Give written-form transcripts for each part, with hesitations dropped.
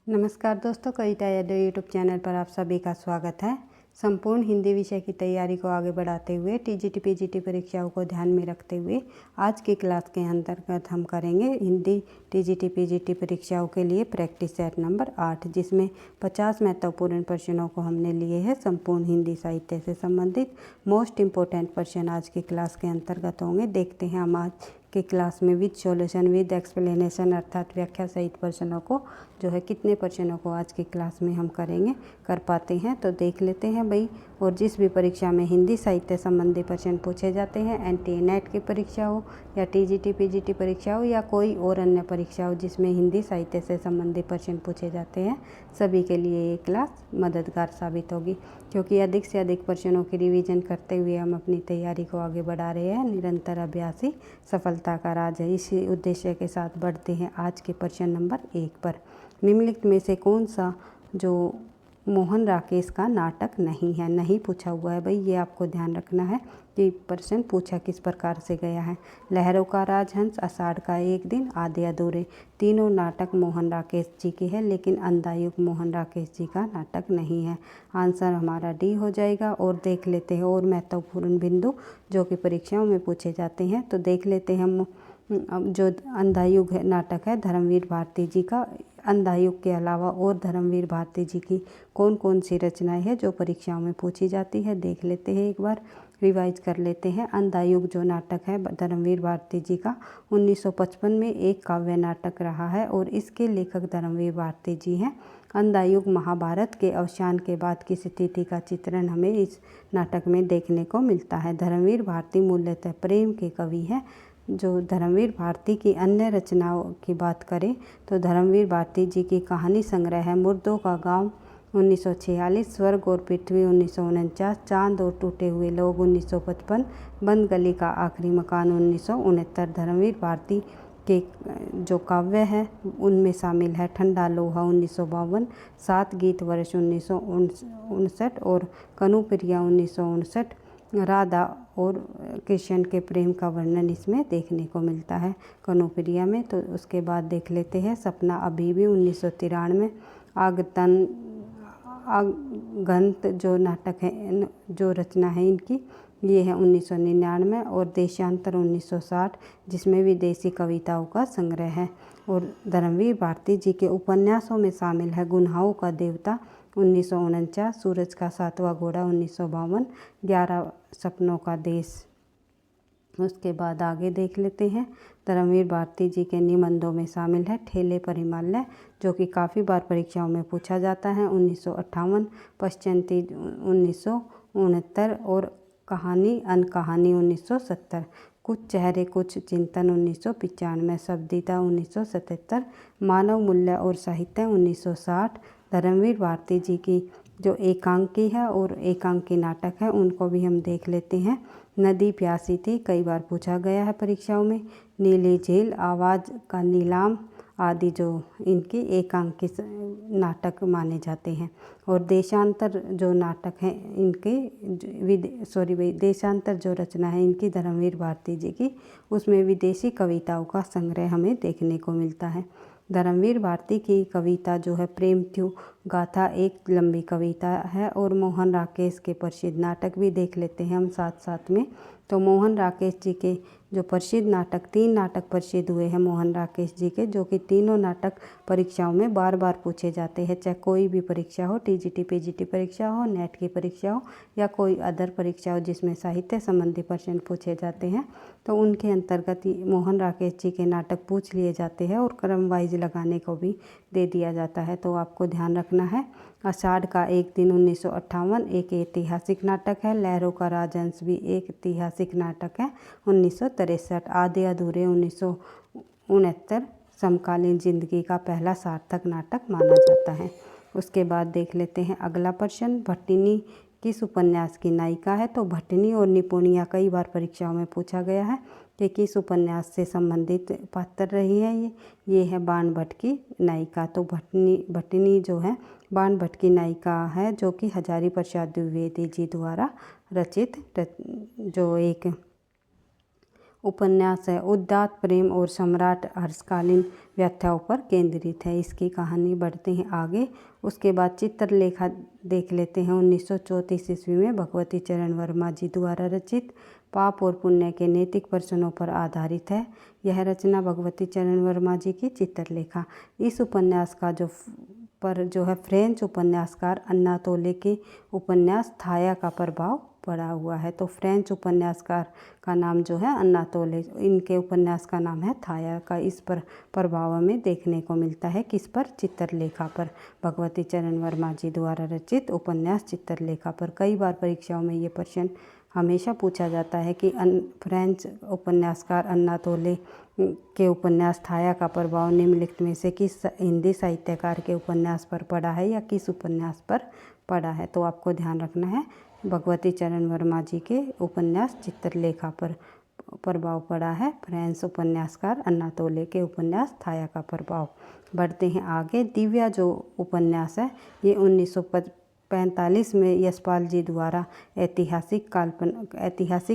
नमस्कार दोस्तों, कविता Yadav YouTube channel पर आप सभी का स्वागत है। संपूर्ण हिंदी विषय की तैयारी को आगे बढ़ाते हुए टीजीटी पीजीटी परीक्षाओं को ध्यान में रखते हुए आज की क्लास के अंतर्गत हम करेंगे हिंदी टीजीटी पीजीटी परीक्षाओं के लिए प्रैक्टिस सेट नंबर 8, जिसमें 50 महत्वपूर्ण प्रश्नों को हमने लिए हैं। संपूर्ण हिंदी साहित्य से संबंधित मोस्ट इम्पोर्टेंट प्रश्न आज की क्लास के अंतर्गत होंगे। देखते हैं हम आज के क्लास में विद सॉल्यूशन विद एक्सप्लेनेशन अर्थात व्याख्या सहित प्रश्नों को जो है कितने प्रश्नों को आज की क्लास में हम कर पाते हैं, तो देख लेते हैं भाई। और जिस भी परीक्षा में हिंदी साहित्य संबंधी प्रश्न पूछे जाते हैं, एनटीए नेट की परीक्षा हो या टीजीटी पीजीटी परीक्षा हो या कोई और अन्य परीक्षा हो जिसमें हिंदी साहित्य से संबंधित प्रश्न पूछे जाते हैं, सभी के लिए ये क्लास मददगार साबित होगी, क्योंकि अधिक से अधिक प्रश्नों की रिवीजन करते हुए हम अपनी तैयारी को आगे बढ़ा रहे हैं। निरंतर अभ्यास ही सफलता का राज है। इसी उद्देश्य के साथ बढ़ते हैं आज के प्रश्न नंबर 1 पर। निम्नलिखित में से कौन सा जो मोहन राकेश का नाटक नहीं है? नहीं पूछा हुआ है भाई, ये आपको ध्यान रखना है कि प्रश्न पूछा किस प्रकार से गया है। लहरों का राजहंस, आषाढ़ का एक दिन, आधे अधूरे, तीनों नाटक मोहन राकेश जी के हैं, लेकिन अंधायुग मोहन राकेश जी का नाटक नहीं है। आंसर हमारा डी हो जाएगा। और देख लेते हैं और महत्वपूर्ण बिंदु जो कि परीक्षाओं में पूछे जाते हैं, तो देख लेते हैं हम। जो अंधायुग नाटक है धर्मवीर भारती जी का, अंधायुग के अलावा और धर्मवीर भारती जी की कौन कौन सी रचनाएं हैं जो परीक्षाओं में पूछी जाती है, देख लेते हैं, एक बार रिवाइज कर लेते हैं। अंधायुग जो नाटक है धर्मवीर भारती जी का 1955 में एक काव्य नाटक रहा है और इसके लेखक धर्मवीर भारती जी हैं। अंधायुग महाभारत के अवसान के बाद की स्थिति का चित्रण हमें इस नाटक में देखने को मिलता है। धर्मवीर भारती मूलतः प्रेम के कवि हैं। जो धर्मवीर भारती की अन्य रचनाओं की बात करें तो धर्मवीर भारती जी की कहानी संग्रह है मुर्दों का गांव 1946, स्वर्ग और पृथ्वी 1949, चांद और टूटे हुए लोग 1955, बंद गली का आखिरी मकान 1969। धर्मवीर भारती के जो काव्य है उनमें शामिल है ठंडा लोहा 1952, 7 गीत वर्ष 1959 और कनुप्रिया 1959। राधा और कृष्ण के प्रेम का वर्णन इसमें देखने को मिलता है कनुप्रिया में। तो उसके बाद देख लेते हैं सपना अभी भी 1993, आगंत जो नाटक है जो रचना है इनकी ये है 1999 और देशांतर 1960 जिसमें विदेशी कविताओं का संग्रह है। और धर्मवीर भारती जी के उपन्यासों में शामिल है गुनाहों का देवता 1949, सूरज का 7वां घोड़ा 1952, 11 सपनों का देश। उसके बाद आगे देख लेते हैं। धर्मवीर भारती जी के निबंधों में शामिल है ठेले पर हिमालय जो कि काफ़ी बार परीक्षाओं में पूछा जाता है 1958, पश्चंती 1969 और कहानी अनकहानी 1970, कुछ चेहरे कुछ चिंतन 1995, शब्दिता 1977, मानव मूल्य और साहित्य 1960। धर्मवीर भारती जी की जो एकांकी है और एकांकी नाटक है उनको भी हम देख लेते हैं। नदी प्यासी थी कई बार पूछा गया है परीक्षाओं में, नीली झील, आवाज़ का नीलाम आदि जो इनकी एकांकी नाटक माने जाते हैं। और देशांतर जो नाटक हैं इनके देशांतर जो रचना है इनकी धर्मवीर भारती जी की, उसमें विदेशी कविताओं का संग्रह हमें देखने को मिलता है। धर्मवीर भारती की कविता जो है प्रेम थ्यू गाथा एक लंबी कविता है और मोहन राकेश के प्रसिद्ध नाटक भी देख लेते हैं हम साथ साथ में। तो मोहन राकेश जी के जो प्रसिद्ध नाटक 3 नाटक प्रसिद्ध हुए हैं मोहन राकेश जी के, जो कि तीनों नाटक परीक्षाओं में बार बार पूछे जाते हैं, चाहे कोई भी परीक्षा हो, टीजीटी पीजीटी परीक्षा हो, नेट की परीक्षा हो या कोई अदर परीक्षा हो जिसमें साहित्य संबंधी प्रश्न पूछे जाते हैं, तो उनके अंतर्गत मोहन राकेश जी के नाटक पूछ लिए जाते हैं और क्रम वाइज लगाने को भी दे दिया जाता है। तो आपको ध्यान रखना है। आषाढ़ का एक दिन 1958 एक ऐतिहासिक नाटक है। लहरों का राजहंस भी एक ऐतिहासिक नाटक है 1963। आधे अधूरे 1969 समकालीन जिंदगी का पहला सार्थक नाटक माना जाता है। उसके बाद देख लेते हैं अगला प्रश्न, भट्टिनी किस उपन्यास की नायिका है? तो भट्टिनी और निपुणिया कई बार परीक्षाओं में पूछा गया है कि किस उपन्यास से संबंधित पात्र रही है ये है बाण भट्ट की नायिका। तो भट्टिनी जो है बाण भट्ट की नायिका है जो कि हजारी प्रसाद द्विवेदी जी द्वारा रचित जो एक उपन्यास है उदात्त प्रेम और सम्राट हर्षकालीन व्याख्याओं पर केंद्रित है। इसकी कहानी बढ़ते हैं आगे। उसके बाद चित्रलेखा देख लेते हैं। 1934 ईस्वी में भगवती चरण वर्मा जी द्वारा रचित पाप और पुण्य के नैतिक प्रश्नों पर आधारित है। यह रचना भगवती चरण वर्मा जी की चित्रलेखा। इस उपन्यास का जो है फ्रेंच उपन्यासकार अन्ना तोले के उपन्यास थाया का प्रभाव पड़ा हुआ है। तो फ्रेंच उपन्यासकार का नाम जो है अन्ना तोले, इनके उपन्यास का नाम है थाया का। इस पर प्रभाव हमें देखने को मिलता है। किस पर? चित्रलेखा पर। भगवती चरण वर्मा जी द्वारा रचित उपन्यास चित्रलेखा पर। कई बार परीक्षाओं में ये प्रश्न हमेशा पूछा जाता है कि फ्रेंच उपन्यासकार अन्ना तोले के उपन्यास थाया का प्रभाव निम्नलिखित में से किस हिंदी साहित्यकार के उपन्यास पर पड़ा है या किस उपन्यास पर पड़ा है। तो आपको ध्यान रखना है भगवती चरण वर्मा जी के उपन्यास चित्रलेखा पर प्रभाव पड़ा है फ्रेंच उपन्यासकार अन्ना तोले के उपन्यास थाया का प्रभाव। बढ़ते हैं आगे। दिव्या जो उपन्यास है ये 1945 में यशपाल जी द्वारा ऐतिहासिक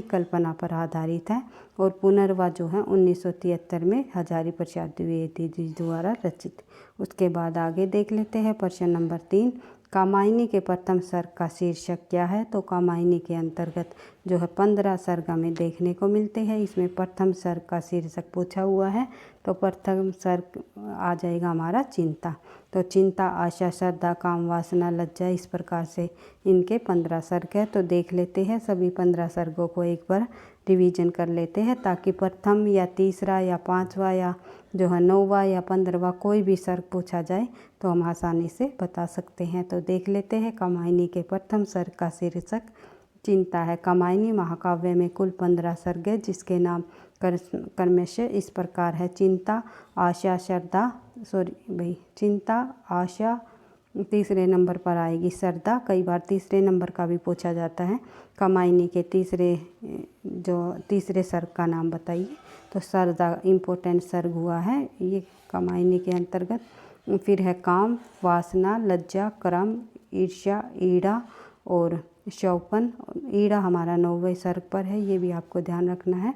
कल्पना पर आधारित है और पुनर्वा जो है 1973 में हजारी प्रसाद द्विवेदी जी द्वारा रचित। उसके बाद आगे देख लेते हैं प्रश्न नंबर 3। कामायनी के प्रथम सर्ग का शीर्षक क्या है। तो कामायनी के अंतर्गत जो है 15 सर्ग हमें देखने को मिलते हैं। इसमें प्रथम सर्ग का शीर्षक पूछा हुआ है तो प्रथम सर्ग आ जाएगा हमारा चिंता। तो चिंता, आशा, श्रद्धा, काम, वासना, लज्जा, इस प्रकार से इनके 15 सर्ग है। तो देख लेते हैं सभी 15 सर्गों को एक बार रिवीजन कर लेते हैं ताकि प्रथम या तीसरा या पांचवा या जो है 9वां या 15वां कोई भी सर्ग पूछा जाए तो हम आसानी से बता सकते हैं। तो देख लेते हैं कामायनी के प्रथम सर्ग का शीर्षक चिंता है। कामायनी महाकाव्य में कुल 15 सर्ग है जिसके नाम क्रमशः इस प्रकार है। चिंता, आशा, तीसरे नंबर पर आएगी श्रद्धा। कई बार तीसरे नंबर का भी पूछा जाता है। कामायनी के तीसरे सर्ग का नाम बताइए। तो श्रद्धा इम्पोर्टेंट सर्ग हुआ है ये कामायनी के अंतर्गत। फिर है काम, वासना, लज्जा, क्रम, ईर्ष्या, ईड़ा और शौपन। ईड़ा हमारा 9वें सर्ग पर है, ये भी आपको ध्यान रखना है।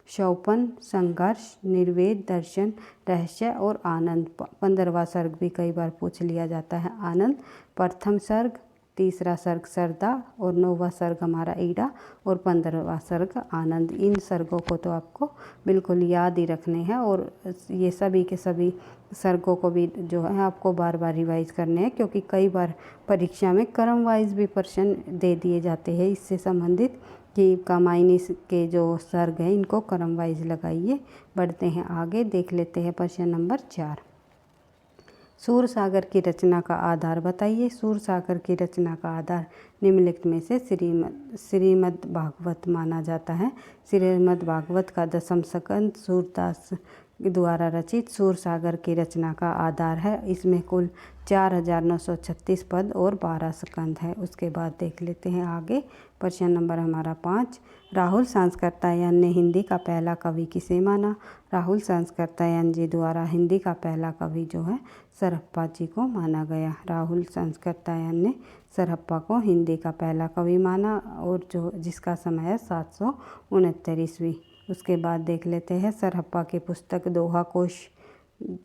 शौपन, संघर्ष, निर्वेद, दर्शन, रहस्य और आनंद। 15वां सर्ग भी कई बार पूछ लिया जाता है आनंद। प्रथम सर्ग, तीसरा सर्ग श्रद्धा और 9वां सर्ग हमारा ईड़ा और 15वां सर्ग आनंद। इन सर्गों को तो आपको बिल्कुल याद ही रखने हैं और ये सभी के सभी सर्गों को भी जो है आपको बार बार रिवाइज करने हैं क्योंकि कई बार परीक्षा में क्रम वाइज भी प्रश्न दे दिए जाते हैं इससे संबंधित कि कामायनी के जो सर्ग हैं इनको क्रम वाइज लगाइए। बढ़ते हैं आगे, देख लेते हैं प्रश्न नंबर 4। सूरसागर की रचना का आधार बताइए। सूरसागर की रचना का आधार निम्नलिखित में से श्रीमद् भागवत माना जाता है। श्रीमद् भागवत का 10वां स्कंद सूरदास द्वारा रचित सूरसागर की रचना का आधार है। इसमें कुल 4936 पद और 12 स्कंद है। उसके बाद देख लेते हैं आगे प्रश्न नंबर हमारा 5। राहुल सांस्कृत्यायन ने हिंदी का पहला कवि किसे माना। राहुल सांस्कृत्यायन जी द्वारा हिंदी का पहला कवि जो है सरहप्पा जी को माना गया। राहुल सांस्कृत्यायन ने सरहप्पा को हिंदी का पहला कवि माना और जिसका समय है 769 ईस्वी। उसके बाद देख लेते हैं सरहप्पा की पुस्तक दोहा कोश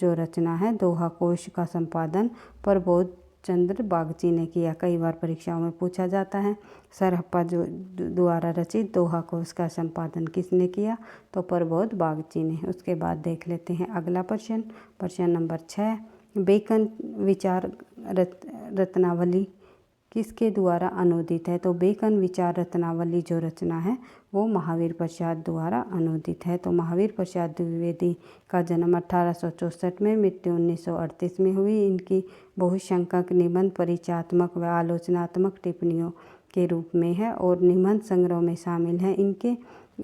जो रचना है, दोहा कोश का संपादन प्रबोध चंद्र बागची ने किया। कई बार परीक्षाओं में पूछा जाता है सरहप्पा जो द्वारा रचित दोहा कोश का संपादन किसने किया। तो प्रबोध बागची ने। उसके बाद देख लेते हैं अगला प्रश्न नंबर 6। बेकन विचार रत्नावली किसके द्वारा अनुदित है। तो बेकन विचार रत्नावली जो रचना है वो महावीर प्रसाद द्वारा अनुदित है। तो महावीर प्रसाद द्विवेदी का जन्म 1864 में, मृत्यु 1938 में हुई। इनकी बहुसंख्यक निबंध परिचयात्मक व आलोचनात्मक टिप्पणियों के रूप में है और निबंध संग्रह में शामिल है। इनके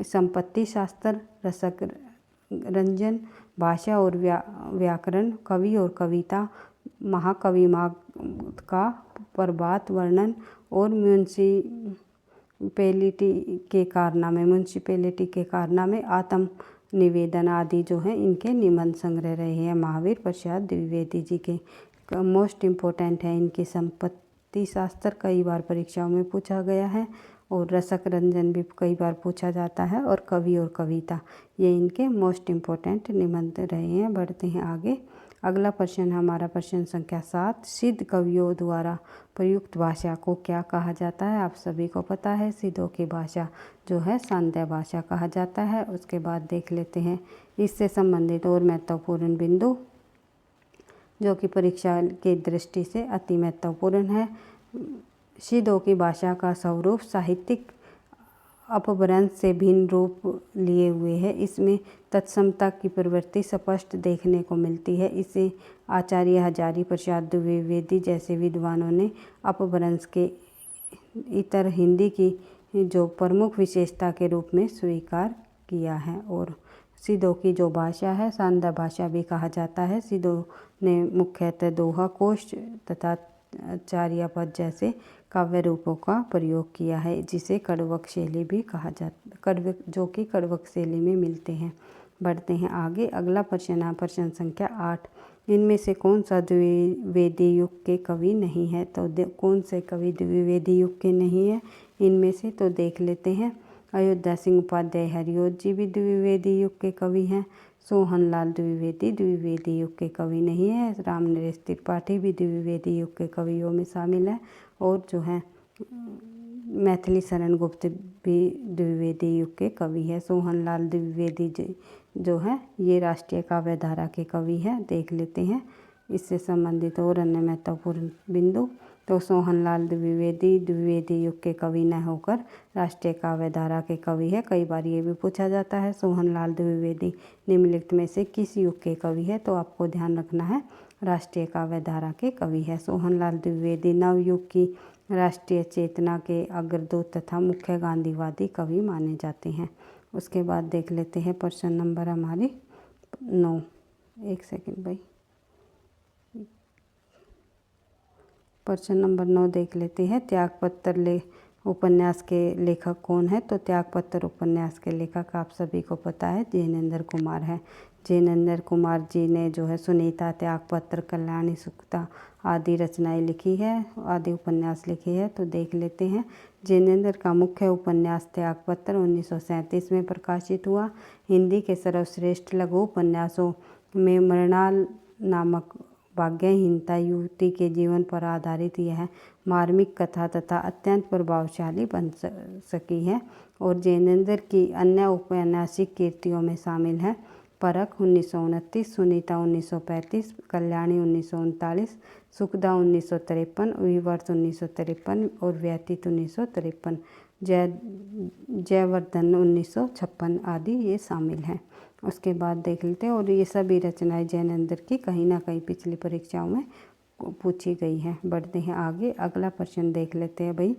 संपत्ति शास्त्र, रसक रंजन, भाषा और व्याकरण, कवि और कविता, महाकवि माग का प्रभात वर्णन और म्यूनसिपैलिटी के कारनामे, आत्म निवेदन आदि जो है इनके निबंध संग्रह रहे हैं महावीर प्रसाद द्विवेदी जी के। मोस्ट इम्पोर्टेंट है इनकी संपत्ति शास्त्र, कई बार परीक्षाओं में पूछा गया है और रसक रंजन भी कई बार पूछा जाता है, और कवि और कविता, ये इनके मोस्ट इम्पोर्टेंट निबंध रहे हैं। बढ़ते हैं आगे। अगला प्रश्न हमारा प्रश्न संख्या 7, सिद्ध कवियों द्वारा प्रयुक्त भाषा को क्या कहा जाता है? आप सभी को पता है, सिद्धों की भाषा जो है सांध्य भाषा कहा जाता है। उसके बाद देख लेते हैं इससे संबंधित और महत्वपूर्ण बिंदु जो कि परीक्षा की दृष्टि से अति महत्वपूर्ण है। सिद्धों की भाषा का स्वरूप साहित्यिक अपभ्रंश से भिन्न रूप लिए हुए है। इसमें तत्समता की प्रवृत्ति स्पष्ट देखने को मिलती है। इसे आचार्य हजारी प्रसाद द्विवेदी जैसे विद्वानों ने अपभ्रंश के इतर हिंदी की जो प्रमुख विशेषता के रूप में स्वीकार किया है। और सिद्धों की जो भाषा है सांध्य भाषा भी कहा जाता है। सिद्धों ने मुख्यतः दोहा, कोश तथा चार्यापद जैसे काव्य रूपों का प्रयोग किया है, जिसे कड़वक शैली भी कहा जाता, जो कि कड़वक शैली में मिलते हैं। बढ़ते हैं आगे। अगला प्रश्न प्रश्न संख्या 8, इनमें से कौन सा द्विवेदी युग के कवि नहीं है? तो कौन से कवि द्विवेदी युग के नहीं है इनमें से? तो देख लेते हैं। अयोध्या सिंह उपाध्याय हरिऔध जी भी द्विवेदी युग के कवि हैं। सोहनलाल द्विवेदी द्विवेदी युग के कवि नहीं है। रामनरेश त्रिपाठी भी द्विवेदी युग के कवियों में शामिल है। और जो है मैथिली शरण गुप्त भी द्विवेदी युग के कवि है। सोहनलाल द्विवेदी जो है ये राष्ट्रीय काव्य धारा के कवि हैं। देख लेते हैं इससे संबंधित और अन्य महत्वपूर्ण बिंदु। तो सोहनलाल द्विवेदी युग के कवि न होकर राष्ट्रीय काव्य धारा के कवि है। कई बार ये भी पूछा जाता है सोहनलाल द्विवेदी निम्नलिखित में से किस युग के कवि है? तो आपको ध्यान रखना है राष्ट्रीय काव्य धारा के कवि है। सोहनलाल द्विवेदी नवयुग की राष्ट्रीय चेतना के अग्रदूत तथा मुख्य गांधीवादी कवि माने जाते हैं। उसके बाद देख लेते हैं प्रश्न नंबर हमारी 9। एक सेकंड भाई, प्रश्न नंबर 9 देख लेते हैं। त्यागपत्र उपन्यास के लेखक कौन है? तो त्यागपत्र उपन्यास के लेखक आप सभी को पता है जैनेन्द्र कुमार है। जैनेन्द्र कुमार जी ने जो है सुनीता, त्यागपत्र, कल्याणी, सुक्ता आदि रचनाएं लिखी है, आदि उपन्यास लिखे हैं। तो देख लेते हैं। जैनेन्द्र का मुख्य उपन्यास त्यागपत्र 1937 में प्रकाशित हुआ। हिंदी के सर्वश्रेष्ठ लघु उपन्यासों में मृणाल नामक भाग्यहीनता युवती के जीवन पर आधारित यह मार्मिक कथा तथा अत्यंत प्रभावशाली बन सकी है। और जैनेन्द्र की अन्य औपन्यासिक कृतियों में शामिल है परख 1929, सुनीता 1935, कल्याणी 1939, सुखदा 1953, विवर्त 1953 और व्यतीत 1953, जयवर्धन 1956 आदि ये शामिल हैं। उसके बाद देख लेते हैं। और ये सभी रचनाएं जैनेन्द्र की कहीं ना कहीं पिछली परीक्षाओं में पूछी गई हैं। बढ़ते हैं आगे। अगला प्रश्न देख लेते हैं भाई।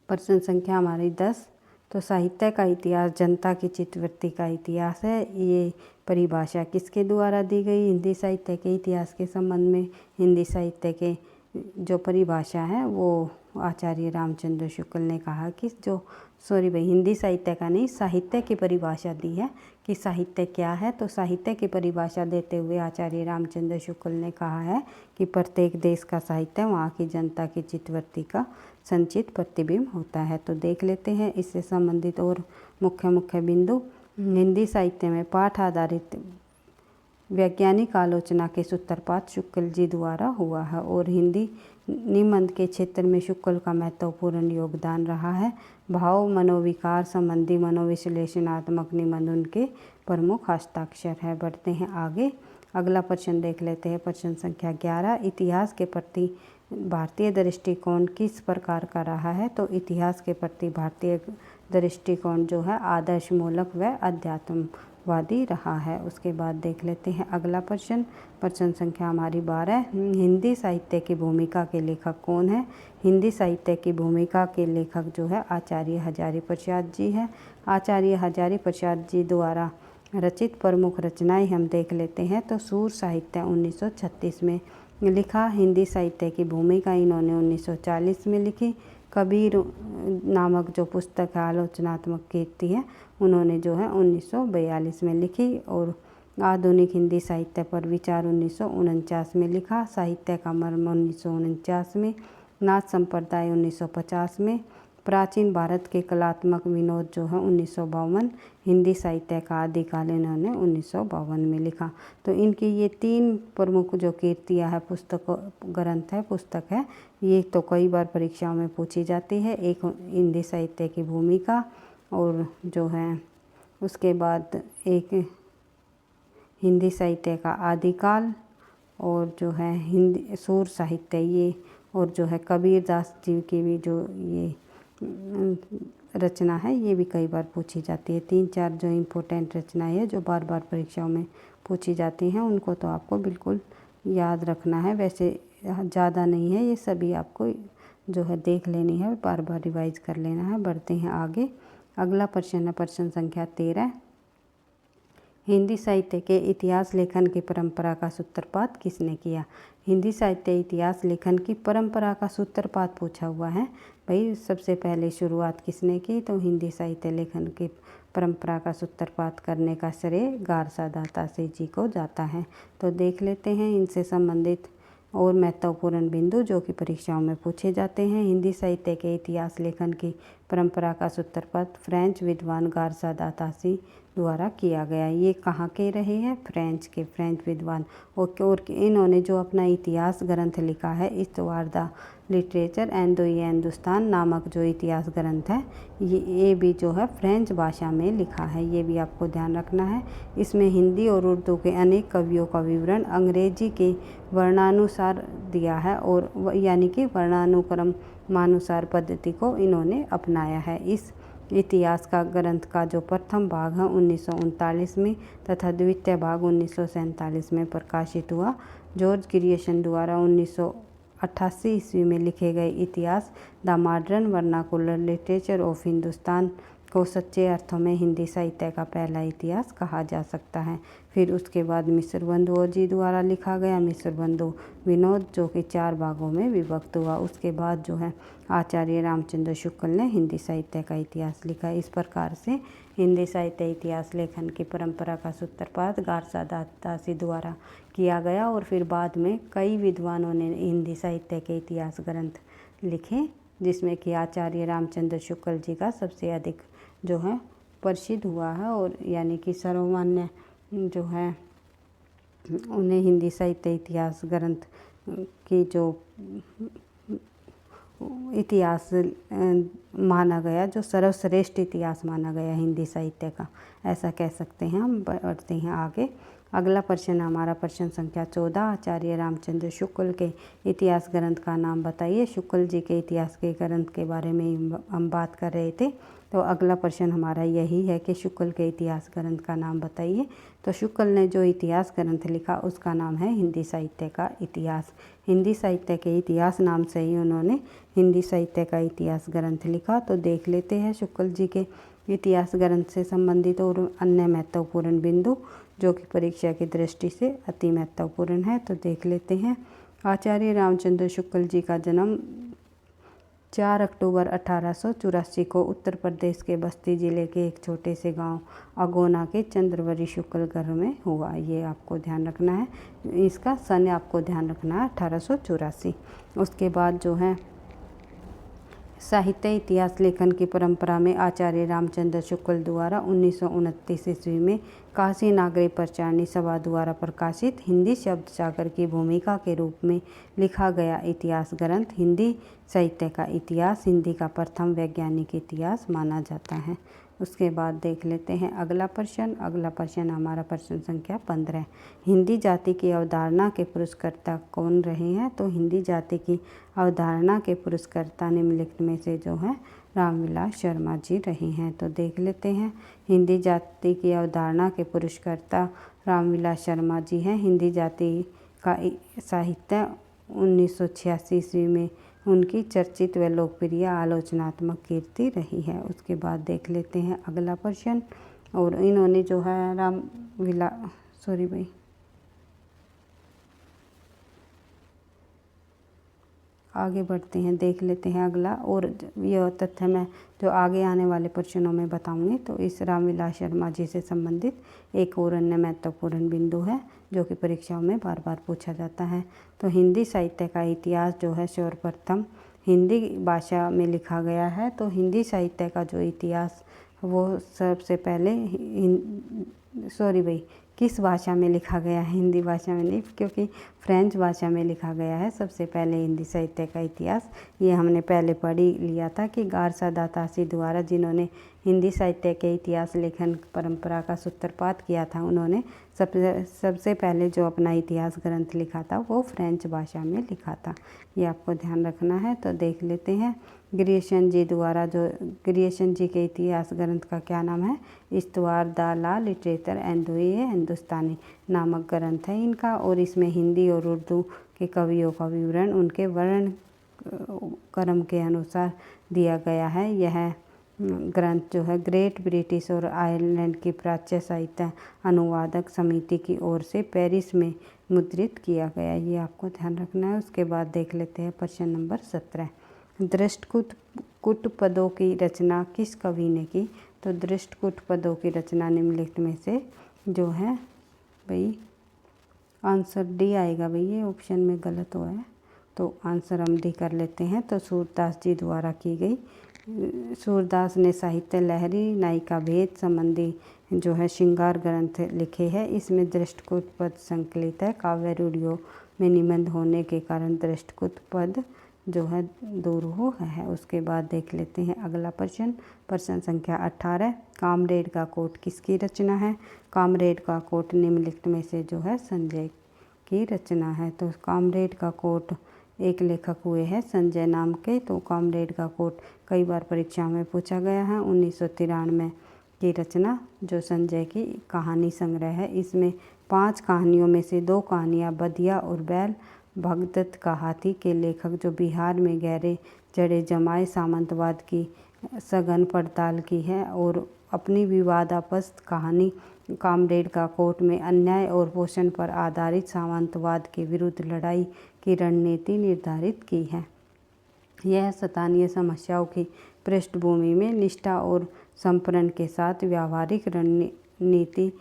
प्रश्न संख्या हमारी 10। तो साहित्य का इतिहास जनता की चित्तवृत्ति का इतिहास है। ये परिभाषा किसके द्वारा दी गई? हिंदी साहित्य के इतिहास के संबंध में हिंदी साहित्य के जो परिभाषा है वो आचार्य रामचंद्र शुक्ल ने कहा कि हिंदी साहित्य का नहीं, साहित्य की परिभाषा दी है कि साहित्य क्या है। तो साहित्य की परिभाषा देते हुए आचार्य रामचंद्र शुक्ल ने कहा है कि प्रत्येक देश का साहित्य वहाँ की जनता की चित्तवृत्ति का संचित प्रतिबिंब होता है। तो देख लेते हैं इससे संबंधित और मुख्य बिंदु। हिंदी साहित्य में पाठ आधारित वैज्ञानिक आलोचना के सूत्रपात शुक्ल जी द्वारा हुआ है। और हिंदी निबंध के क्षेत्र में शुक्ल का महत्वपूर्ण योगदान रहा है। भाव मनोविकार संबंधी मनोविश्लेषणात्मक निबंध उनके प्रमुख हस्ताक्षर है। बढ़ते हैं आगे। अगला प्रश्न देख लेते हैं। प्रश्न संख्या 11। इतिहास के प्रति भारतीय दृष्टिकोण किस प्रकार का रहा है? तो इतिहास के प्रति भारतीय दृष्टिकोण जो है आदर्शमूलक व अध्यात्मवादी रहा है। उसके बाद देख लेते हैं अगला प्रश्न। प्रश्न संख्या हमारी 12। हिंदी साहित्य की भूमिका के लेखक कौन है? हिंदी साहित्य की भूमिका के लेखक जो है आचार्य हजारी प्रसाद जी है। आचार्य हजारी प्रसाद जी द्वारा रचित प्रमुख रचनाएं हम देख लेते हैं। तो सूर साहित्य 1936 में लिखा। हिंदी साहित्य की भूमिका इन्होंने 1940 में लिखी। कबीर नामक जो पुस्तक है आलोचनात्मक कृति है उन्होंने जो है 1942 में लिखी। और आधुनिक हिंदी साहित्य पर विचार 1949 में लिखा। साहित्य का मर्म 1949 में, नाथ संप्रदाय 1950 में, प्राचीन भारत के कलात्मक विनोद जो है 1952। हिंदी साहित्य का आदिकाल इन्होंने 1952 में लिखा। तो इनकी ये 3 प्रमुख जो कीर्तियाँ है पुस्तक है, ये तो कई बार परीक्षाओं में पूछी जाती है। एक हिंदी साहित्य की भूमिका, और जो है उसके बाद एक हिंदी साहित्य का आदिकाल, और जो है हिंदी सूर साहित्य ये, और जो है कबीर दास जी की भी जो ये रचना है ये भी कई बार पूछी जाती है। 3-4 जो इम्पोर्टेंट रचनाएं है जो बार बार परीक्षाओं में पूछी जाती हैं, उनको तो आपको बिल्कुल याद रखना है। वैसे ज़्यादा नहीं है, ये सभी आपको जो है देख लेनी है, बार बार रिवाइज कर लेना है। बढ़ते हैं आगे। अगला प्रश्न है प्रश्न संख्या 13। हिंदी साहित्य के इतिहास लेखन की परंपरा का सूत्रपात किसने किया? हिंदी साहित्य इतिहास लेखन की परंपरा का सूत्रपात पूछा हुआ है। भाई सबसे पहले शुरुआत किसने की? तो हिंदी साहित्य लेखन की परंपरा का सूत्रपात करने का श्रेय गारसा दातासी जी को जाता है। तो देख लेते हैं इनसे संबंधित और महत्वपूर्ण बिंदु जो कि परीक्षाओं में पूछे जाते हैं। हिंदी साहित्य के इतिहास लेखन की परंपरा का सूत्रपात फ्रेंच विद्वान गारसा दातासी द्वारा किया गया। ये कहाँ के रहे हैं? फ्रेंच विद्वान। और इन्होंने जो अपना इतिहास ग्रंथ लिखा है इस्तवार the literature and the Hindustan नामक जो इतिहास ग्रंथ है, ये भी जो है फ्रेंच भाषा में लिखा है। ये भी आपको ध्यान रखना है। इसमें हिंदी और उर्दू के अनेक कवियों का विवरण अंग्रेजी के वर्णानुसार दिया है, और यानी कि वर्णानुक्रमानुसार पद्धति को इन्होंने अपनाया है। इस इतिहास का ग्रंथ का जो प्रथम भाग है 1939 में तथा द्वितीय भाग 1947 में प्रकाशित हुआ। जॉर्ज ग्रियर्सन द्वारा 1988 ईस्वी में लिखे गए इतिहास the modern vernacular literature of Hindustan को सच्चे अर्थों में हिंदी साहित्य का पहला इतिहास कहा जा सकता है। फिर उसके बाद मिस्र बंधुओं जी द्वारा लिखा गया मिस्र बंधु विनोद जो कि 4 भागों में विभक्त हुआ। उसके बाद जो है आचार्य रामचंद्र शुक्ल ने हिंदी साहित्य का इतिहास लिखा। इस प्रकार से हिंदी साहित्य इतिहास लेखन की परंपरा का सूत्रपात गारसा दातासी द्वारा किया गया, और फिर बाद में कई विद्वानों ने हिंदी साहित्य के इतिहास ग्रंथ लिखे, जिसमें कि आचार्य रामचंद्र शुक्ल जी का सबसे अधिक जो है प्रसिद्ध हुआ है, और यानी कि सर्वमान्य जो है उन्हें हिंदी साहित्य इतिहास ग्रंथ की जो इतिहास माना गया, जो सर्वश्रेष्ठ इतिहास माना गया हिंदी साहित्य का, ऐसा कह सकते हैं हम। बढ़ते हैं आगे। अगला प्रश्न हमारा प्रश्न संख्या 14। आचार्य रामचंद्र शुक्ल के इतिहास ग्रंथ का नाम बताइए। शुक्ल जी के इतिहास के ग्रंथ के बारे में हम बात कर रहे थे, तो अगला प्रश्न हमारा यही है कि शुक्ल के इतिहास ग्रंथ का नाम बताइए। तो शुक्ल ने जो इतिहास ग्रंथ लिखा उसका नाम है हिंदी साहित्य का इतिहास। हिंदी साहित्य के इतिहास नाम से ही उन्होंने हिंदी साहित्य का इतिहास ग्रंथ लिखा। तो देख लेते हैं शुक्ल जी के इतिहास ग्रंथ से संबंधित और अन्य महत्वपूर्ण बिंदु जो कि परीक्षा की दृष्टि से अति महत्वपूर्ण है। तो देख लेते हैं। आचार्य रामचंद्र शुक्ल जी का जन्म 4 अक्टूबर 1884 को उत्तर प्रदेश के बस्ती जिले के एक छोटे से गांव अगोना के चंद्रवरी शुक्ल घर में हुआ। ये आपको ध्यान रखना है, इसका सन आपको ध्यान रखना है 1884। उसके बाद जो है साहित्य इतिहास लेखन की परंपरा में आचार्य रामचंद्र शुक्ल द्वारा 1929 ईस्वी में काशी नागरी प्रचारणी सभा द्वारा प्रकाशित हिंदी शब्द सागर की भूमिका के रूप में लिखा गया इतिहास ग्रंथ हिंदी साहित्य का इतिहास, हिंदी का प्रथम वैज्ञानिक इतिहास माना जाता है। उसके बाद देख लेते हैं अगला प्रश्न। अगला प्रश्न हमारा प्रश्न संख्या 15। हिंदी जाति की अवधारणा के पुरस्कर्ता कौन रहे हैं? तो हिंदी जाति की अवधारणा के पुरस्कर्ता निम्नलिखित में से जो है रामविलास शर्मा जी रहे हैं। तो देख लेते हैं। हिंदी जाति की अवधारणा के पुरस्कर्ता रामविलास शर्मा जी हैं। हिंदी जाति का साहित्य 1986 ईस्वी में उनकी चर्चित व लोकप्रिय आलोचनात्मक कीर्ति रही है। उसके बाद देख लेते हैं अगला प्रश्न। और इन्होंने जो है आगे बढ़ते हैं, देख लेते हैं अगला। और यह तथ्य मैं जो आगे आने वाले प्रश्नों में बताऊंगी। तो इस रामविलास शर्मा जी से संबंधित एक और अन्य महत्वपूर्ण बिंदु है जो कि परीक्षाओं में बार बार पूछा जाता है। तो हिंदी साहित्य का इतिहास जो है सर्वप्रथम हिंदी भाषा में लिखा गया है। तो हिंदी साहित्य का जो इतिहास वो सबसे पहले किस भाषा में लिखा गया है, हिंदी भाषा में नहीं, क्योंकि फ्रेंच भाषा में लिखा गया है सबसे पहले हिंदी साहित्य का इतिहास। ये हमने पहले पढ़ ही लिया था कि गारसा दातासी द्वारा, जिन्होंने हिंदी साहित्य के इतिहास लेखन परंपरा का सूत्रपात किया था, उन्होंने सबसे पहले जो अपना इतिहास ग्रंथ लिखा था वो फ्रेंच भाषा में लिखा था। ये आपको ध्यान रखना है। तो देख लेते हैं ग्रियर्सन जी द्वारा, जो ग्रियर्सन जी के इतिहास ग्रंथ का क्या नाम है, इस्तवार द ला लिटरेचर एंडोए हिंदुस्तानी नामक ग्रंथ है इनका। और इसमें हिंदी और उर्दू के कवियों का विवरण उनके वर्ण क्रम के अनुसार दिया गया है। यह ग्रंथ जो है ग्रेट ब्रिटिश और आयरलैंड की प्राच्य साहित्य अनुवादक समिति की ओर से पेरिस में मुद्रित किया गया। ये आपको ध्यान रखना है। उसके बाद देख लेते हैं प्रश्न नंबर 17। दृष्टकूट पदों की रचना किस कवि ने की। तो दृष्टकूट पदों की रचना निम्नलिखित में से जो है भाई, आंसर डी आएगा भाई, ये ऑप्शन में गलत हुआ है तो आंसर हम डी कर लेते हैं। तो सूरदास जी द्वारा की गई। सूरदास ने साहित्य लहरी नायिका भेद संबंधी जो है श्रृंगार ग्रंथ लिखे हैं। इसमें दृष्टकूट पद संकलित है। काव्य रूढ़ियों में निबंध होने के कारण दृष्टकूट पद जो है दूर है। उसके बाद देख लेते हैं अगला प्रश्न, प्रश्न संख्या 18। कामरेड का कोट किसकी रचना है। कामरेड का कोट निम्नलिखित में से जो है संजय की रचना है। तो कामरेड का कोट एक लेखक हुए हैं संजय नाम के। तो कामरेड का कोट कई बार परीक्षा में पूछा गया है। 1993 की रचना जो संजय की कहानी संग्रह है। इसमें 5 कहानियों में से 2 कहानियाँ बदिया और बैल भगदत्त का हाथी के लेखक जो बिहार में गहरे जड़े जमाए सामंतवाद की सघन पड़ताल की है। और अपनी विवादास्पद कहानी कामरेड का कोट में अन्याय और शोषण पर आधारित सामंतवाद के विरुद्ध लड़ाई की रणनीति निर्धारित की है। यह स्थानीय समस्याओं की पृष्ठभूमि में निष्ठा और समर्पण के साथ व्यावहारिक रणनीति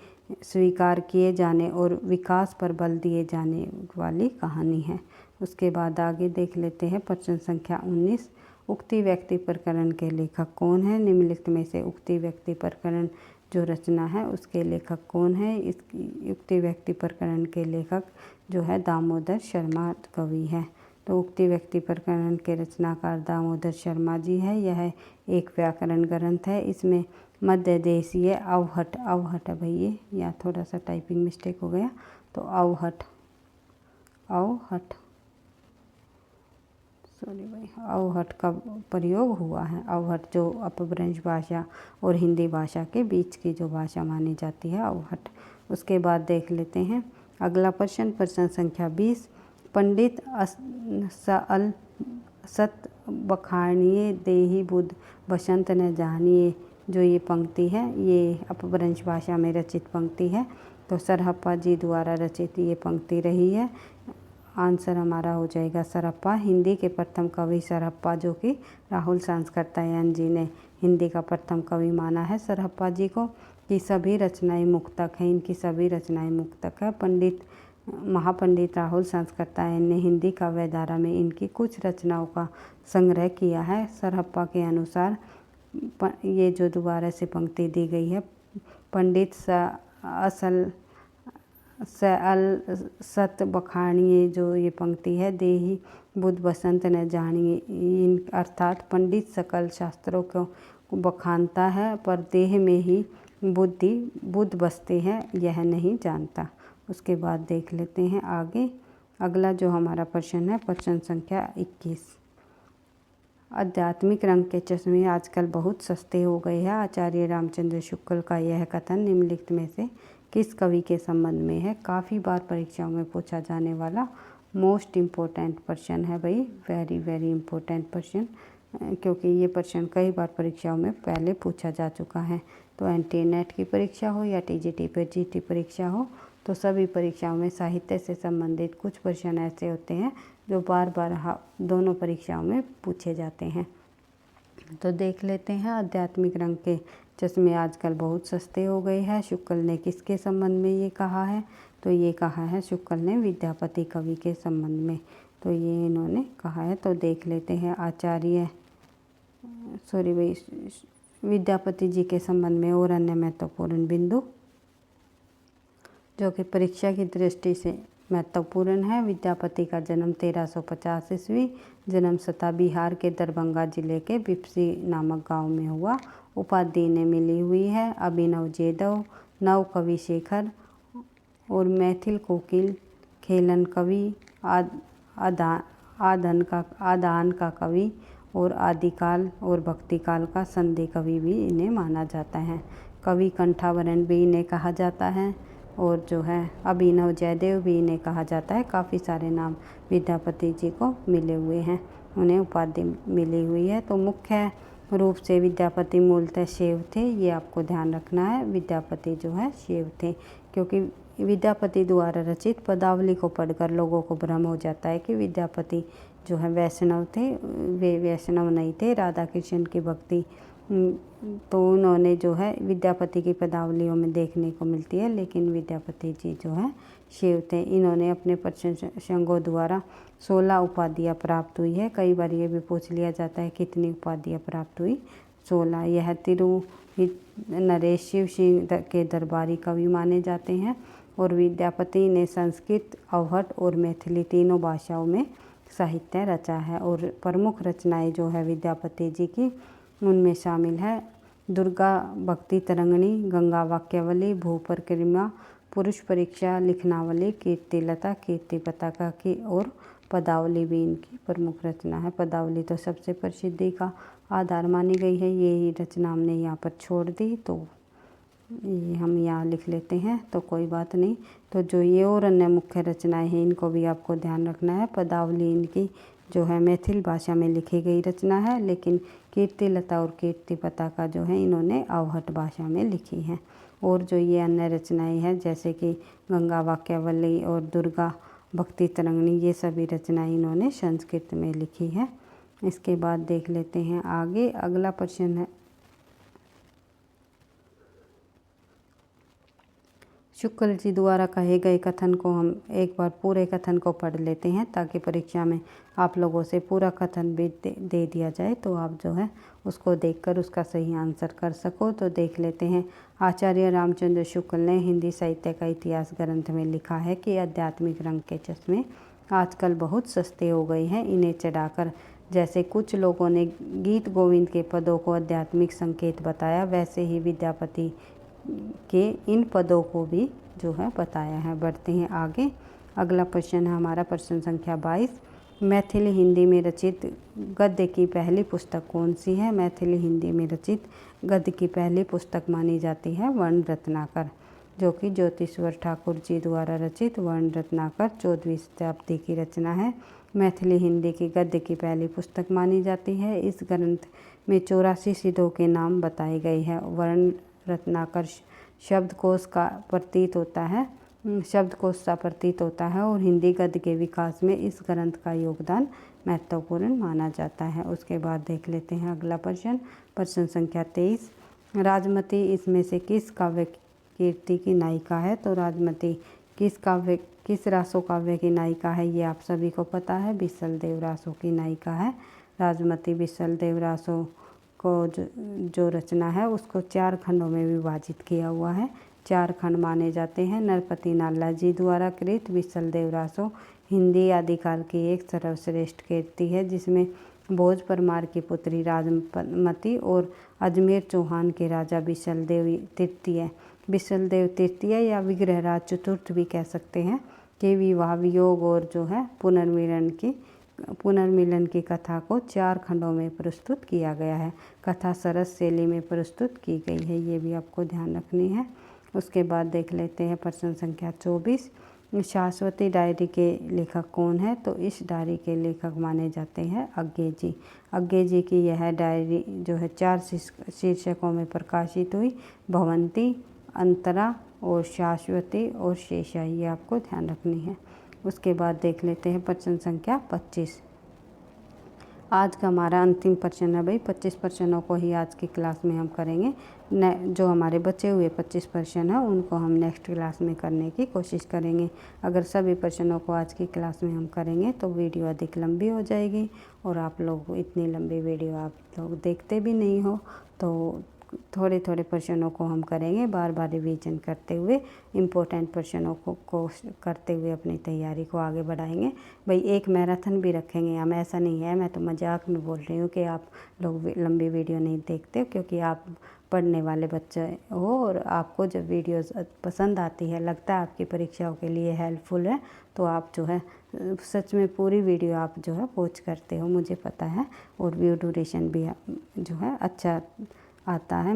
स्वीकार किए जाने और विकास पर बल दिए जाने वाली कहानी है। उसके बाद आगे देख लेते हैं प्रश्न संख्या 19। उक्ति व्यक्ति प्रकरण के लेखक कौन है। निम्नलिखित में से उक्ति व्यक्ति प्रकरण जो रचना है उसके लेखक कौन है। इसकी उक्ति व्यक्ति प्रकरण के लेखक जो है दामोदर शर्मा कवि है। तो उक्ति व्यक्ति प्रकरण के रचनाकार दामोदर शर्मा जी है। यह एक व्याकरण ग्रंथ है। इसमें मध्य देशीय अवहट भैया, या थोड़ा सा टाइपिंग मिस्टेक हो गया, तो अवहट का प्रयोग हुआ है। अवहट जो अपभ्रंश भाषा और हिंदी भाषा के बीच की जो भाषा मानी जाती है, अवहट। उसके बाद देख लेते हैं अगला प्रश्न, प्रश्न संख्या 20। पंडित असल सत बखानिए देहि बुध बसंत न जानिए, जो ये पंक्ति है ये अपभ्रंश भाषा में रचित पंक्ति है। तो सरहप्पा जी द्वारा रचित ये पंक्ति रही है। आंसर हमारा हो जाएगा सरहप्पा। हिंदी के प्रथम कवि सरहप्पा, जो कि राहुल सांस्कृत्यायन जी ने हिंदी का प्रथम कवि माना है सरहप्पा जी को। कि सभी रचनाएं मुक्तक हैं, इनकी सभी रचनाएं मुक्तक है। महापंडित राहुल सांस्कृत्यायन ने हिंदी काव्य धारा में इनकी कुछ रचनाओं का संग्रह किया है। सरहप्पा के अनुसार ये जो दोबारा से पंक्ति दी गई है, पंडित असल सत बखानिए, जो ये पंक्ति है, देहि बुध बसंत न जानिए, अर्थात पंडित सकल शास्त्रों को बखानता है पर देह में ही बुध बसते हैं, यह नहीं जानता। उसके बाद देख लेते हैं आगे अगला जो हमारा प्रश्न है, प्रश्न संख्या 21। आध्यात्मिक रंग के चश्मे आजकल बहुत सस्ते हो गए हैं। आचार्य रामचंद्र शुक्ल का यह कथन निम्नलिखित में से किस कवि के संबंध में है। काफ़ी बार परीक्षाओं में पूछा जाने वाला मोस्ट इम्पोर्टेंट प्रश्न है भाई, वेरी वेरी इम्पोर्टेंट प्रश्न, क्योंकि ये प्रश्न कई बार परीक्षाओं में पहले पूछा जा चुका है। तो NT-NET की परीक्षा हो या TGT परीक्षा हो, तो सभी परीक्षाओं में साहित्य से संबंधित कुछ प्रश्न ऐसे होते हैं जो बार बार दोनों परीक्षाओं में पूछे जाते हैं। तो देख लेते हैं आध्यात्मिक रंग के चश्मे आजकल बहुत सस्ते हो गए हैं, शुक्ल ने किसके संबंध में ये कहा है। तो ये कहा है शुक्ल ने विद्यापति कवि के संबंध में। तो ये इन्होंने कहा है। तो देख लेते हैं विद्यापति जी के संबंध में और अन्य महत्वपूर्ण बिंदु जो कि परीक्षा की दृष्टि से महत्वपूर्ण है। विद्यापति का जन्म 1350 ईस्वी, जन्म स्थल बिहार के दरभंगा जिले के बिपसी नामक गांव में हुआ। उपाधि इन्हें मिली हुई है अभिनव जयदेव, नव कवि शेखर और मैथिल कोकिल, खेलन कवि, आदान का कवि और आदिकाल और भक्तिकाल का संधि कवि भी इन्हें माना जाता है। कवि कंठावरण भी इन्हें कहा जाता है और जो है अभिनव जयदेव भी इन्हें कहा जाता है। काफ़ी सारे नाम विद्यापति जी को मिले हुए हैं, उन्हें उपाधि मिली हुई है। तो मुख्य रूप से विद्यापति मूलतः शैव थे, ये आपको ध्यान रखना है। विद्यापति जो है शैव थे, क्योंकि विद्यापति द्वारा रचित पदावली को पढ़कर लोगों को भ्रम हो जाता है कि विद्यापति जो है वैष्णव थे। वे वैष्णव नहीं थे, राधा कृष्ण की भक्ति तो उन्होंने जो है विद्यापति की पदावलियों में देखने को मिलती है, लेकिन विद्यापति जी जो है शैव थे। इन्होंने अपने प्रशंसकों द्वारा 16 उपाधियाँ प्राप्त हुई है। कई बार ये भी पूछ लिया जाता है कितनी उपाधियाँ प्राप्त हुई, 16। यह नरेश शिव सिंह के दरबारी कवि माने जाते हैं और विद्यापति ने संस्कृत, अवहट और मैथिली तीनों भाषाओं में साहित्य रचा है। और प्रमुख रचनाएं जो है विद्यापति जी की उनमें शामिल है दुर्गा भक्ति तरंगिणी, गंगा वाक्यावली, भू परिक्रमा, पुरुष परीक्षा, लिखनावली, कीर्तिलता, कीर्ति पताका की और पदावली भी इनकी प्रमुख रचना है। पदावली तो सबसे प्रसिद्धि का आधार मानी गई है, यही रचना हमने यहाँ पर छोड़ दी, तो ये हम यहाँ लिख लेते हैं, तो कोई बात नहीं। तो जो ये और अन्य मुख्य रचनाएं हैं इनको भी आपको ध्यान रखना है। पदावली इनकी जो है मैथिल भाषा में लिखी गई रचना है, लेकिन कीर्तिलता और कीर्ति पताका जो है इन्होंने अवहट भाषा में लिखी है। और जो ये अन्य रचनाएं हैं जैसे कि गंगा वाक्यावली और दुर्गा भक्ति तरंगिणी, ये सभी रचनाएं इन्होंने संस्कृत में लिखी है। इसके बाद देख लेते हैं आगे। अगला प्रश्न है शुक्ल जी द्वारा कहे गए कथन को हम एक बार पूरे कथन को पढ़ लेते हैं ताकि परीक्षा में आप लोगों से पूरा कथन भी दे दिया जाए, तो आप जो है उसको देखकर उसका सही आंसर कर सको। तो देख लेते हैं। आचार्य रामचंद्र शुक्ल ने हिंदी साहित्य का इतिहास ग्रंथ में लिखा है कि आध्यात्मिक रंग के चश्मे आजकल बहुत सस्ते हो गए हैं, इन्हें चढ़ाकर जैसे कुछ लोगों ने गीत गोविंद के पदों को आध्यात्मिक संकेत बताया, वैसे ही विद्यापति के इन पदों को भी जो है बताया है। बढ़ते हैं आगे। अगला प्रश्न है हमारा प्रश्न संख्या 22। मैथिली हिंदी में रचित गद्य की पहली पुस्तक कौन सी है? मैथिली हिंदी में रचित गद्य की पहली पुस्तक मानी जाती है वर्ण रत्नाकर, जो कि ज्योतिश्वर ठाकुर जी द्वारा रचित वर्ण रत्नाकर 14वीं शताब्दी की रचना है। मैथिली हिंदी की गद्य की पहली पुस्तक मानी जाती है। इस ग्रंथ में 84 सिद्धों के नाम बताए गए हैं। वर्ण रत्नाकर शब्दकोश का प्रतीत होता है और हिंदी गद्य के विकास में इस ग्रंथ का योगदान महत्वपूर्ण माना जाता है। उसके बाद देख लेते हैं अगला प्रश्न संख्या 23। राजमती इसमें से किस काव्य कीर्ति की नायिका है? तो राजमती किस रासो काव्य की नायिका है ये आप सभी को पता है, बिसल देव रासो की नायिका है राजमती। बिसल देव रासो को जो रचना है उसको 4 खंडों में विभाजित किया हुआ है। 4 खंड माने जाते हैं। नरपति नाला जी द्वारा कृत बिसल देव रासो हिंदी आदिकाल की एक सर्वश्रेष्ठ कीर्ति है, जिसमें भोज परमार की पुत्री राजमती और अजमेर चौहान के राजा बिसल देव तृतीय या विग्रहराज चतुर्थ भी कह सकते हैं कि विवाह, वियोग और जो है पुनर्मिलन की कथा को 4 खंडों में प्रस्तुत किया गया है। कथा सरस शैली में प्रस्तुत की गई है, ये भी आपको ध्यान रखनी है। उसके बाद देख लेते हैं प्रश्न संख्या 24। शाश्वती डायरी के लेखक कौन है? तो इस डायरी के लेखक माने जाते हैं अज्ञे जी। अज्ञे जी की यह डायरी जो है 4 शीर्षकों में प्रकाशित हुई, भवंती, अंतरा और शाश्वती और शेषा, ये आपको ध्यान रखनी है। उसके बाद देख लेते हैं प्रश्न संख्या 25। आज का हमारा अंतिम प्रश्न है भाई। 25 प्रश्नों को ही आज की क्लास में हम करेंगे। जो हमारे बचे हुए 25 प्रश्न हैं उनको हम नेक्स्ट क्लास में करने की कोशिश करेंगे। अगर सभी प्रश्नों को आज की क्लास में हम करेंगे तो वीडियो अधिक लंबी हो जाएगी, और आप लोग इतनी लंबी वीडियो आप लोग देखते भी नहीं हो, तो थोड़े थोड़े प्रश्नों को हम करेंगे, बार बार रिवीजन करते हुए इम्पोर्टेंट प्रश्नों को करते हुए अपनी तैयारी को आगे बढ़ाएंगे। भाई एक मैराथन भी रखेंगे हम, ऐसा नहीं है, मैं तो मजाक में बोल रही हूँ कि आप लोग लंबी वीडियो नहीं देखते, क्योंकि आप पढ़ने वाले बच्चे हो और आपको जब वीडियोस पसंद आती है, लगता है आपकी परीक्षाओं के लिए हेल्पफुल है, तो आप जो है सच में पूरी वीडियो आप जो है वॉच करते हो, मुझे पता है। और व्यू ड्यूरेशन भी जो है अच्छा आता है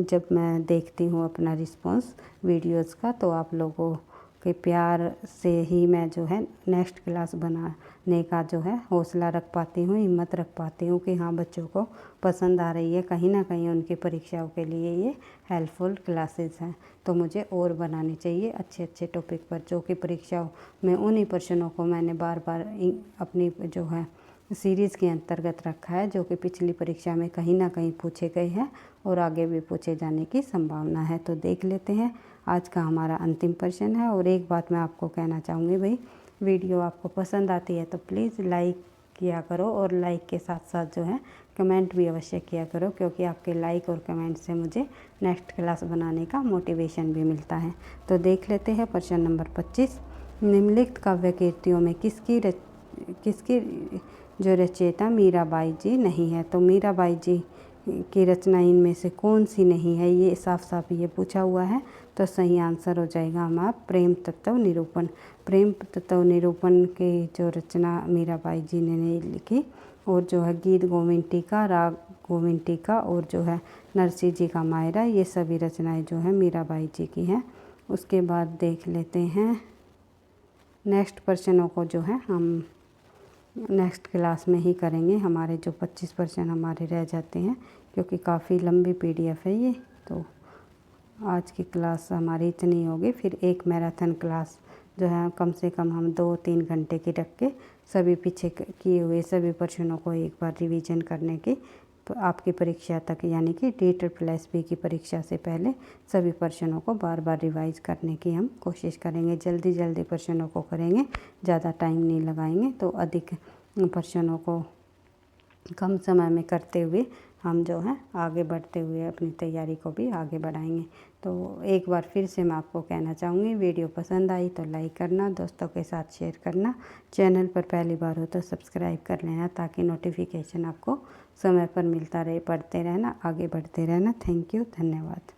जब मैं देखती हूँ अपना रिस्पॉन्स वीडियोस का, तो आप लोगों के प्यार से ही मैं जो है नेक्स्ट क्लास बनाने का जो है हौसला रख पाती हूँ, हिम्मत रख पाती हूँ कि हाँ बच्चों को पसंद आ रही है, कहीं ना कहीं उनकी परीक्षाओं के लिए ये हेल्पफुल क्लासेस हैं। तो मुझे और बनानी चाहिए अच्छे अच्छे टॉपिक पर, जो कि परीक्षाओं में उन्हीं प्रश्नों को मैंने बार बार अपनी जो है सीरीज़ के अंतर्गत रखा है, जो कि पिछली परीक्षा में कहीं ना कहीं पूछे गए हैं और आगे भी पूछे जाने की संभावना है। तो देख लेते हैं, आज का हमारा अंतिम प्रश्न है। और एक बात मैं आपको कहना चाहूँगी भाई, वीडियो आपको पसंद आती है तो प्लीज़ लाइक किया करो, और लाइक के साथ साथ जो है कमेंट भी अवश्य किया करो, क्योंकि आपके लाइक और कमेंट से मुझे नेक्स्ट क्लास बनाने का मोटिवेशन भी मिलता है। तो देख लेते हैं प्रश्न नंबर 25। निम्नलिखित काव्य कृतियों में किसकी जो रचयिता मीराबाई जी नहीं है, तो मीराबाई जी की रचना इनमें से कौन सी नहीं है, ये साफ साफ ये पूछा हुआ है। तो सही आंसर हो जाएगा हमारा प्रेम तत्व निरूपण। प्रेम तत्व निरूपण की जो रचना मीराबाई जी ने नहीं लिखी, और जो है गीत गोविंद टीका, राग गोविंद टीका, और जो है नरसिंह जी का मायरा, ये सभी रचनाएं जो है मीराबाई जी की हैं। उसके बाद देख लेते हैं नेक्स्ट प्रश्नों को, जो है हम नेक्स्ट क्लास में ही करेंगे। हमारे जो 25 प्रश्न हमारे रह जाते हैं, क्योंकि काफ़ी लंबी PDF है ये, तो आज की क्लास हमारी इतनी होगी। फिर एक मैराथन क्लास जो है कम से कम हम 2-3 घंटे की रख के सभी पीछे किए हुए सभी प्रश्नों को एक बार रिवीजन करने की, आपकी परीक्षा तक, यानी कि DSSB की परीक्षा से पहले सभी प्रश्नों को बार बार रिवाइज करने की हम कोशिश करेंगे। जल्दी जल्दी प्रश्नों को करेंगे, ज़्यादा टाइम नहीं लगाएंगे, तो अधिक प्रश्नों को कम समय में करते हुए हम जो है आगे बढ़ते हुए अपनी तैयारी को भी आगे बढ़ाएंगे। तो एक बार फिर से मैं आपको कहना चाहूँगी, वीडियो पसंद आई तो लाइक करना, दोस्तों के साथ शेयर करना, चैनल पर पहली बार हो तो सब्सक्राइब कर लेना, ताकि नोटिफिकेशन आपको समय पर मिलता रहे। पढ़ते रहना, आगे बढ़ते रहना। थैंक यू, धन्यवाद।